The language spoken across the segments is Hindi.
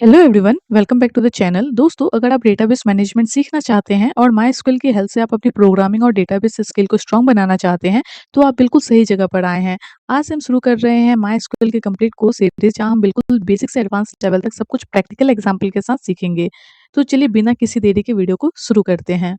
Hello everyone, welcome back to the channel. दोस्तों, अगर आप डेटाबेस मैनेजमेंट सीखना चाहते हैं और माई की हेल्प से आप अपनी प्रोग्रामिंग और डेटाबेस स्किल को स्ट्रांग बनाना चाहते हैं, तो आप बिल्कुल सही जगह पर आए हैं। आज हम शुरू कर रहे हैं माई के कंप्लीट कोर्स सीरीज, जहां हम बिल्कुल बेसिक से एडवांस लेवल तक सब कुछ प्रैक्टिकल एग्जाम्पल के साथ सीखेंगे। तो चलिए बिना किसी देरी के वीडियो को शुरू करते हैं।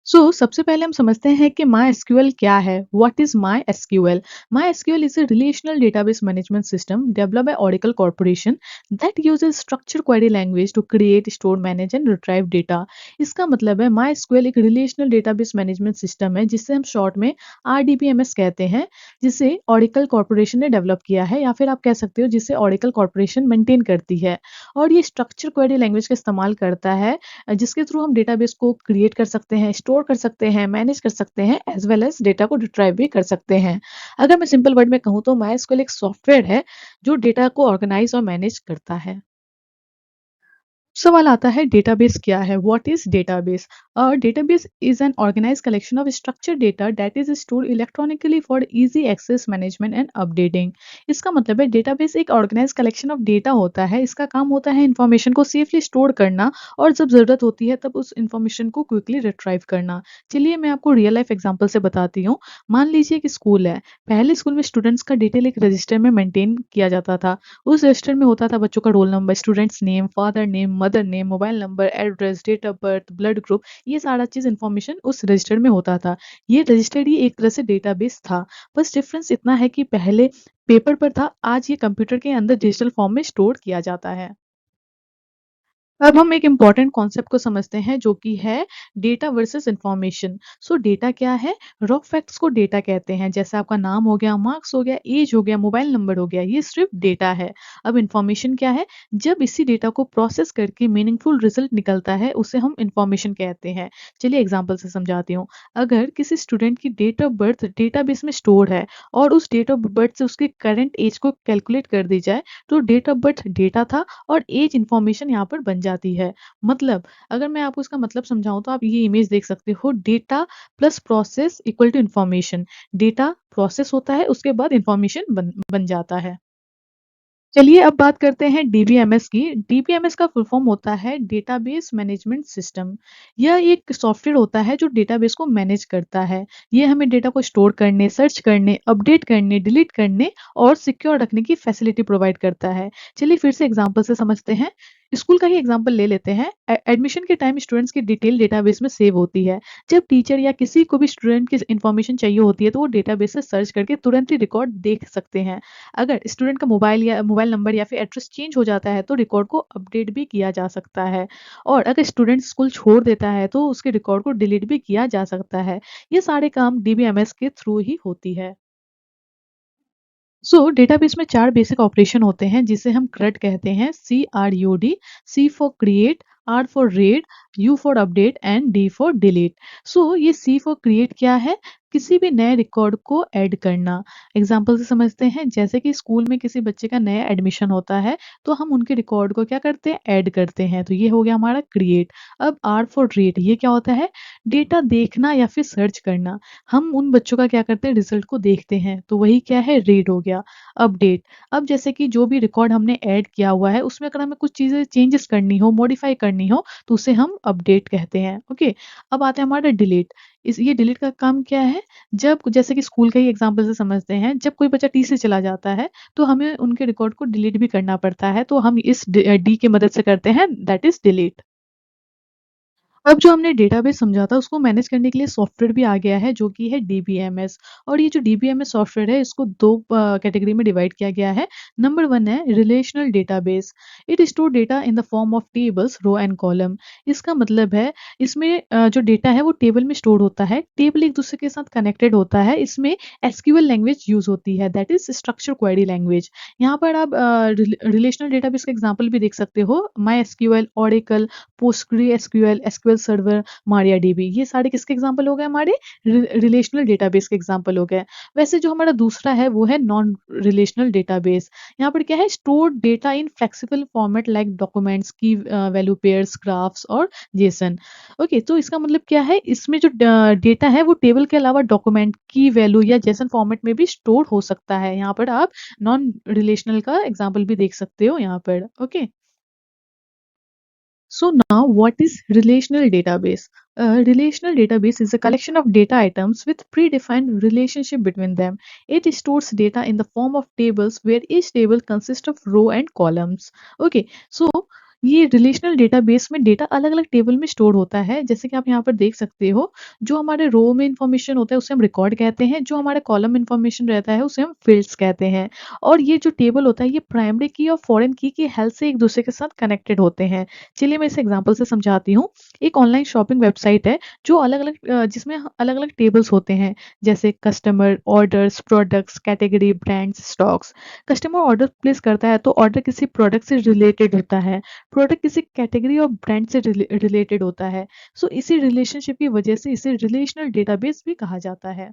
सबसे पहले हम समझते हैं कि MySQL क्या है। What is MySQL? MySQL is a relational database management system developed by Oracle Corporation that uses structured query language to create, store, manage and retrieve data। इसका मतलब है MySQL एक relational database management system है, जिसे हम शॉर्ट में RDBMS कहते हैं, जिसे Oracle Corporation ने डेवलप किया है, या फिर आप कह सकते हो जिसे Oracle Corporation मेंटेन करती है। और ये स्ट्रक्चर क्वेरी लैंग्वेज का इस्तेमाल करता है, जिसके थ्रू हम डेटाबेस को क्रिएट कर सकते हैं, स्टोर कर सकते हैं, मैनेज कर सकते हैं, एज वेल एज डेटा को रिट्राइव भी कर सकते हैं। अगर मैं सिंपल वर्ड में कहूँ तो माइस्क्ल एक सॉफ्टवेयर है जो डेटा को ऑर्गेनाइज और मैनेज करता है। सवाल आता है, डेटाबेस क्या है? What is database? Database is an organised collection of structured data that is stored electronically for easy access, management and updating. इसका मतलब है डेटाबेस एक ऑर्गेनाइज्ड कलेक्शन ऑफ डेटा होता है। इसका काम होता है इंफॉर्मेशन को सेफली स्टोर करना, और जब जरूरत होती है तब उस इंफॉर्मेशन को क्विकली रिट्राइव करना। चलिए मैं आपको रियल लाइफ एग्जांपल से बताती हूँ। मान लीजिए कि स्कूल है। पहले स्कूल में स्टूडेंट्स का डिटेल एक रजिस्टर में मेंटेन किया जाता था। उस रजिस्टर में होता था बच्चों का roll number, students name, father name, mother name, mobile number, address, date of birth, blood group, ये सारा चीज इन्फॉर्मेशन उस रजिस्टर में होता था। ये रजिस्टर ही एक तरह से डेटाबेस था। बस डिफरेंस इतना है कि पहले पेपर पर था, आज ये कंप्यूटर के अंदर डिजिटल फॉर्म में स्टोर किया जाता है। अब हम एक इम्पॉर्टेंट कॉन्सेप्ट को समझते हैं, जो कि है डेटा वर्सेस इंफॉर्मेशन। डेटा क्या है? रॉ फैक्ट्स को डेटा कहते हैं, जैसे आपका नाम हो गया, मार्क्स हो गया, एज हो गया, मोबाइल नंबर हो गया, ये सिर्फ डेटा है। अब इंफॉर्मेशन क्या है? जब इसी डेटा को प्रोसेस करके मीनिंगफुल रिजल्ट निकलता है, उसे हम इंफॉर्मेशन कहते हैं। चलिए एग्जाम्पल से समझाती हूँ। अगर किसी स्टूडेंट की डेट ऑफ बर्थ डेटाबेस में स्टोर है, और उस डेट ऑफ बर्थ से उसके करंट एज को कैलकुलेट कर दी जाए, तो डेट ऑफ बर्थ डेटा था और एज इंफॉर्मेशन यहाँ पर बन जाती है। मतलब अगर मैं आपको इसका मतलब समझाऊँ, तो आप ये इमेज देख सकते हो, data plus process equal to information. Data process होता है, उसके बाद इंफॉर्मेशन बन बन जाता है। चलिए अब बात करते हैं डीबीएमएस की। डीबीएमएस का फुल फॉर्म होता है डेटाबेस मैनेजमेंट सिस्टम। यह एक सॉफ्टवेयर होता है जो डेटाबेस को मैनेज करता है। ये हमें डेटा को स्टोर करने, सर्च करने, अपडेट करने, डिलीट करने और सिक्योर रखने की फैसिलिटी प्रोवाइड करता है। चलिए फिर से एग्जांपल से समझते हैं। स्कूल का ही एग्जांपल ले लेते हैं। एडमिशन के टाइम स्टूडेंट्स की डिटेल डेटाबेस में सेव होती है। जब टीचर या किसी को भी स्टूडेंट की इन्फॉर्मेशन चाहिए होती है, तो वो डेटाबेस से सर्च करके तुरंत ही रिकॉर्ड देख सकते हैं। अगर स्टूडेंट का मोबाइल नंबर या फिर एड्रेस चेंज हो जाता है, तो रिकॉर्ड को अपडेट भी किया जा सकता है। और अगर स्टूडेंट स्कूल छोड़ देता है, तो उसके रिकॉर्ड को डिलीट भी किया जा सकता है। ये सारे काम डीबीएमएस के थ्रू ही होती है। डेटाबेस में 4 बेसिक ऑपरेशन होते हैं, जिसे हम CRUD कहते हैं। CRUD। C for create, R for read, U for update and D for delete. ये C फॉर क्रिएट क्या है? किसी भी नए रिकॉर्ड को ऐड करना। एग्जाम्पल से समझते हैं, जैसे कि स्कूल में किसी बच्चे का नया एडमिशन होता है, तो हम उनके रिकॉर्ड को क्या करते हैं? ऐड करते हैं। तो ये हो गया हमारा क्रिएट। अब R फॉर रीड, ये क्या होता है? डेटा देखना या फिर सर्च करना। हम उन बच्चों का क्या करते हैं? रिजल्ट को देखते हैं, तो वही क्या है? रीड हो गया। अपडेट, अब जैसे कि जो भी रिकॉर्ड हमने ऐड किया हुआ है, उसमें अगर हमें कुछ चीज़ें चेंजेस करनी हो, मॉडिफाई करनी हो, तो उसे हम अपडेट कहते हैं। ओके। अब आता है हमारा डिलीट। इस ये डिलीट का काम क्या है? जब जैसे कि स्कूल का ही एग्जांपल से समझते हैं, जब कोई बच्चा टी से चला जाता है, तो हमें उनके रिकॉर्ड को डिलीट भी करना पड़ता है, तो हम इस डी की मदद से करते हैं, दैट इज डिलीट। अब जो हमने डेटाबेस समझा था, उसको मैनेज करने के लिए सॉफ्टवेयर भी आ गया है, जो कि है डीबीएमएस। और ये जो डीबीएमएस सॉफ्टवेयर है, इसको 2 कैटेगरी में डिवाइड किया गया है। नंबर 1 है relational database. It store data in the form of tables, row and column. इसका मतलब है, इसमें जो डेटा है वो टेबल में स्टोर होता है। टेबल एक दूसरे के साथ कनेक्टेड होता है। इसमें एसक्यूएल लैंग्वेज यूज होती है, that is structure query language. यहाँ पर आप रिलेशनल डेटाबेस का एग्जाम्पल भी देख सकते हो। MySQL, Oracle, PostgreSQL, SQL Server, MariaDB, ये सारे किसके एग्जांपल हो गए हमारे रिलेशनल डेटाबेस के एग्जांपल हो गए। वैसे जो हमारा दूसरा है वो है नॉन रिलेशनल डेटाबेस। यहाँ पर क्या है, स्टोर डेटा इन फ्लेक्सिबल फॉर्मेट लाइक डॉक्यूमेंट्स की वैल्यू पेयर्स, ग्राफ्स और जेसन। ओके, तो इसका मतलब क्या है, इसमें जो डेटा है वो टेबल के अलावा डॉक्यूमेंट की वैल्यू या जेसन फॉर्मेट में भी स्टोर हो सकता है। यहाँ पर आप नॉन रिलेशनल का एग्जांपल भी देख सकते हो यहाँ पर। Okay, so now what is relational database? A relational database is a collection of data items with predefined relationship between them. It stores data in the form of tables where each table consists of row and columns. Okay, so ये रिलेशनल डेटाबेस में डेटा अलग-अलग टेबल में स्टोर होता है। जैसे कि आप यहाँ पर देख सकते हो, जो हमारे रो में इन्फॉर्मेशन होता है उसे हम रिकॉर्ड कहते हैं, जो हमारे कॉलम इन्फॉर्मेशन रहता है उसे हम फील्ड्स कहते हैं। और ये जो टेबल होता है ये प्राइमरी की और फॉरेन की हेल्प से एक दूसरे के साथ कनेक्टेड होते हैं। चलिए मैं इसे एग्जांपल से समझाती हूँ। एक ऑनलाइन शॉपिंग वेबसाइट है जो जिसमें अलग-अलग टेबल्स होते हैं, जैसे customer, orders, products, category, brands, stocks. Customer order place करता है तो ऑर्डर किसी प्रोडक्ट से रिलेटेड होता है, प्रोडक्ट किसी कैटेगरी और ब्रांड से रिलेटेड होता है। सो इसी रिलेशनशिप की वजह से इसे रिलेशनल डेटाबेस भी कहा जाता है।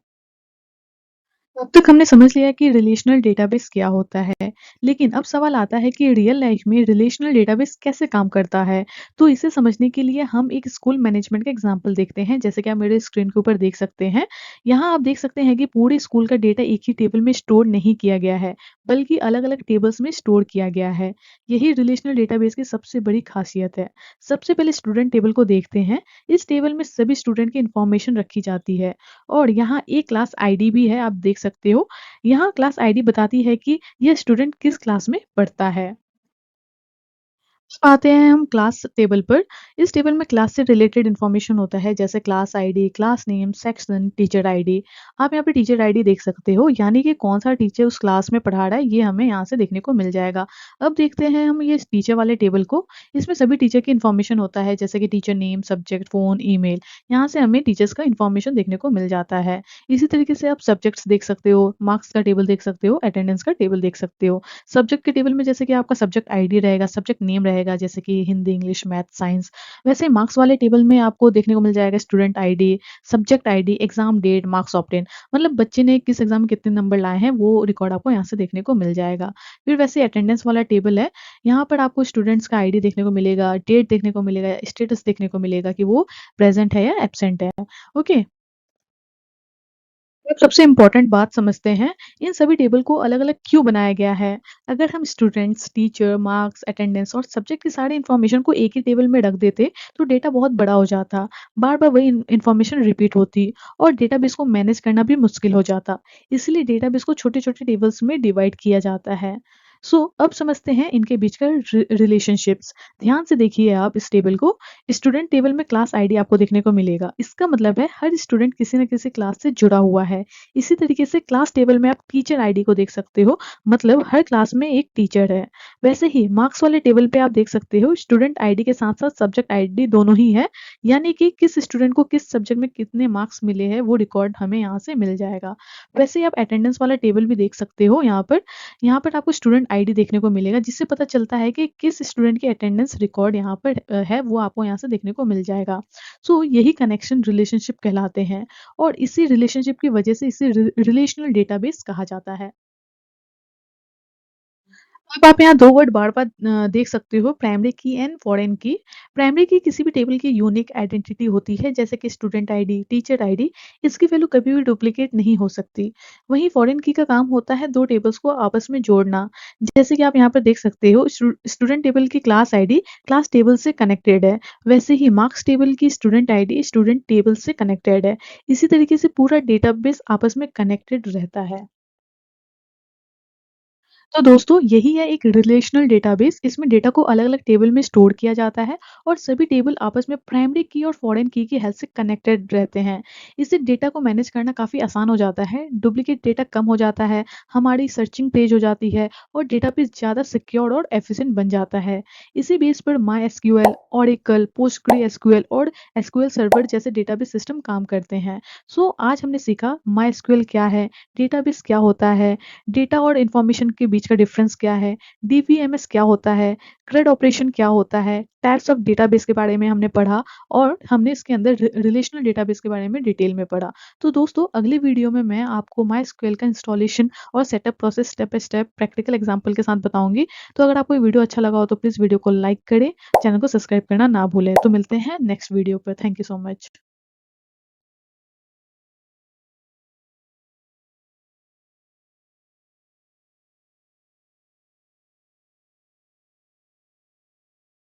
अब तक हमने समझ लिया कि रिलेशनल डेटाबेस क्या होता है, लेकिन अब सवाल आता है कि रियल लाइफ में रिलेशनल डेटाबेस कैसे काम करता है? तो इसे समझने के लिए हम एक स्कूल मैनेजमेंट का एग्जांपल देखते हैं, जैसे कि आप मेरे स्क्रीन के ऊपर देख सकते हैं। यहाँ आप देख सकते हैं कि पूरे स्कूल का डेटा एक ही टेबल में स्टोर नहीं किया गया है, बल्कि अलग-अलग टेबल्स में स्टोर किया गया है। यही रिलेशनल डेटाबेस की सबसे बड़ी खासियत है। सबसे पहले स्टूडेंट टेबल को देखते हैं। इस टेबल में सभी स्टूडेंट की इन्फॉर्मेशन रखी जाती है। और यहाँ एक क्लास आईडी भी है, आप देख सकते हो। यहाँ क्लास आईडी बताती है कि यह स्टूडेंट किस क्लास में पढ़ता है। अब आते हैं हम क्लास टेबल पर। इस टेबल में क्लास से रिलेटेड इन्फॉर्मेशन होता है, जैसे class ID, class name, section, teacher ID. आप यहाँ पे टीचर आईडी देख सकते हो, यानी कि कौन सा टीचर उस क्लास में पढ़ा रहा है ये हमें यहाँ से देखने को मिल जाएगा। अब देखते हैं हम ये टीचर वाले टेबल को। इसमें सभी टीचर की इन्फॉर्मेशन होता है, जैसे कि teacher name, subject, phone, email. यहाँ से हमें टीचर्स का इन्फॉर्मेशन देखने को मिल जाता है। इसी तरीके से आप सब्जेक्ट्स देख सकते हो, मार्क्स का टेबल देख सकते हो, अटेंडेंस का टेबल देख सकते हो। सब्जेक्ट के टेबल में जैसे कि आपका सब्जेक्ट आईडी रहेगा, सब्जेक्ट नेम रहेगा, जैसे कि हिंदी, इंग्लिश, मैथ, साइंस। वैसे मार्क्स वाले टेबल में आपको देखने को मिल जाएगा student ID, subject ID, exam date, marks obtain. मतलब बच्चे ने किस एग्जाम में कितने नंबर लाए हैं वो रिकॉर्ड आपको यहाँ से देखने को मिल जाएगा। फिर वैसे अटेंडेंस वाला टेबल है, यहाँ पर आपको स्टूडेंट्स का आईडी देखने को मिलेगा, डेट देखने को मिलेगा, स्टेटस देखने को मिलेगा कि वो प्रेजेंट है या एब्सेंट है। ओके, अब सबसे इम्पोर्टेंट बात समझते हैं, इन सभी टेबल को अलग-अलग क्यों बनाया गया है? अगर हम स्टूडेंट्स, टीचर, मार्क्स, अटेंडेंस और सब्जेक्ट की सारी इन्फॉर्मेशन को एक ही टेबल में रख देते, तो डेटा बहुत बड़ा हो जाता, बार-बार वही इन्फॉर्मेशन रिपीट होती और डेटाबेस को मैनेज करना भी मुश्किल हो जाता। इसलिए डेटाबेस को छोटे-छोटे टेबल्स में डिवाइड किया जाता है। सो अब समझते हैं इनके बीच का रिलेशनशिप्स। ध्यान से देखिए आप इस टेबल को। स्टूडेंट टेबल में क्लास आईडी आपको देखने को मिलेगा। इसका मतलब है हर स्टूडेंट किसी न किसी क्लास से जुड़ा हुआ है। इसी तरीके से क्लास टेबल में आप टीचर आईडी को देख सकते हो, मतलब हर क्लास में एक टीचर है। वैसे ही मार्क्स वाले टेबल पे आप देख सकते हो स्टूडेंट आईडी के साथ-साथ सब्जेक्ट आईडी दोनों ही है, यानी कि किस स्टूडेंट को किस सब्जेक्ट में कितने मार्क्स मिले हैं वो रिकॉर्ड हमें यहाँ से मिल जाएगा। वैसे ही आप अटेंडेंस वाला टेबल भी देख सकते हो यहाँ पर। यहाँ पर आपको स्टूडेंट आईडी देखने को मिलेगा, जिससे पता चलता है कि किस स्टूडेंट की अटेंडेंस रिकॉर्ड यहाँ पर है, वो आपको यहाँ से देखने को मिल जाएगा। सो यही कनेक्शन रिलेशनशिप कहलाते हैं और इसी रिलेशनशिप की वजह से इसे रिलेशनल डेटाबेस कहा जाता है। अब आप यहाँ 2 वर्ड बार-बार देख सकते हो, प्राइमरी की एंड फॉरेन की। प्राइमरी की किसी भी टेबल की यूनिक आइडेंटिटी होती है, जैसे कि स्टूडेंट आईडी, टीचर आईडी। इसकी वैल्यू कभी भी डुप्लीकेट नहीं हो सकती। वहीं फॉरेन की का काम होता है 2 टेबल्स को आपस में जोड़ना। जैसे कि आप यहाँ पर देख सकते हो स्टूडेंट टेबल की क्लास आईडी क्लास टेबल से कनेक्टेड है। वैसे ही मार्क्स टेबल की स्टूडेंट आईडी स्टूडेंट टेबल से कनेक्टेड है। इसी तरीके से पूरा डेटाबेस आपस में कनेक्टेड रहता है। तो दोस्तों यही है एक रिलेशनल डेटाबेस। इसमें डेटा को अलग-अलग टेबल में स्टोर किया जाता है और सभी टेबल आपस में प्राइमरी की और फॉरेन की हेल्प से कनेक्टेड रहते हैं। इससे डेटा को मैनेज करना काफ़ी आसान हो जाता है, डुप्लीकेट डेटा कम हो जाता है, हमारी सर्चिंग तेज हो जाती है और डेटाबेस ज़्यादा सिक्योर और एफिशिएंट बन जाता है। इसी बेस पर मायएसक्यूएल, ओरेकल, पोस्टग्रेएसक्यूएल और एसक्यूएल सर्वर जैसे डेटाबेस सिस्टम काम करते हैं। सो आज हमने सीखा मायएसक्यूएल क्या है, डेटाबेस क्या होता है, डेटा और इन्फॉर्मेशन के बीच का डिफरेंस क्या है, डीबीएमएस क्या होता है, CRUD ऑपरेशन क्या होता है, टाइप्स ऑफ डेटाबेस के बारे में हमने पढ़ा और हमने इसके अंदर रिलेशनल डेटाबेस के बारे में डिटेल में पढ़ा। तो दोस्तों अगली वीडियो में मैं आपको MySQL का इंस्टॉलेशन और setup process step by step practical example के साथ बताऊंगी। तो अगर आपको ये वीडियो अच्छा लगा हो तो प्लीज़ वीडियो को लाइक करें, चैनल को सब्सक्राइब करना ना भूलें। तो मिलते हैं नेक्स्ट वीडियो पर। Thank you so much.